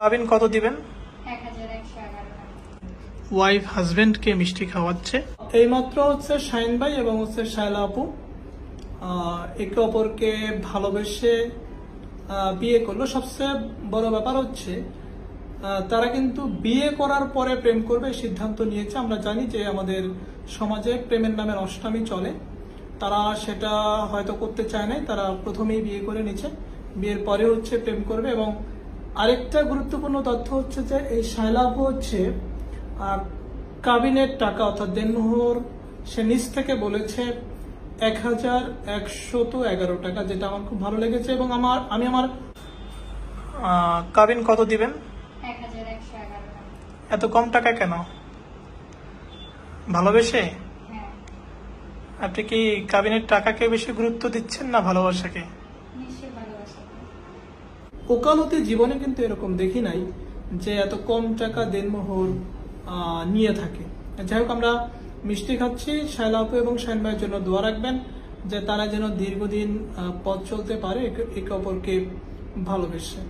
পাবেন কত দিবেন? 1111 টাকা। ওয়াইফ হাজবেন্ডকে মিষ্টি খাওয়াচ্ছে। এইমাত্র হচ্ছে শাহিন ভাই এবং হচ্ছে শায়লা আপু একে অপরকে ভালোবেসে বিয়ে করলো। সবচেয়ে বড় ব্যাপার হচ্ছে তারা কিন্তু বিয়ে করার পরে প্রেম করবে সিদ্ধান্ত নিয়েছে। আমরা জানি যে আমাদের সমাজে প্রেমের নামের অষ্টামি চলে, তারা সেটা হয়তো করতে চায় নাই, তারা প্রথমেই বিয়ে করে নিচ্ছে, বিয়ের পরে হচ্ছে প্রেম করবে। এবং আরেকটা গুরুত্বপূর্ণ তথ্য হচ্ছে যে এই শায়লা আপু হচ্ছে কাবিনের টাকা অর্থাৎ দেনমোহর সে নিজ থেকে বলেছে 1111 টাকা, যেটা আমার খুব ভালো লেগেছে। এবং আমি আমার কাবিন কত দিবেন? 1111 টাকা। এত কম টাকা কেন? ভালোবেসে? হ্যাঁ, আপনি কি কাবিনের টাকাকে বেশি গুরুত্ব দিচ্ছেন না ভালোবাসাকে? নিশ্চয়ই ভালোবাসা। ওকালতি জীবনে কিন্তু এরকম দেখি নাই যে এত কম টাকা দেনমোহর নিয়ে থাকে। যাই হোক, আমরা মিষ্টি খাচ্ছি। শায়লা আপু এবং শাহিন ভাইয়ের জন্য দোয়া রাখবেন যে তারা যেন দীর্ঘদিন পথ চলতে পারে একে অপরকে ভালোবেসে।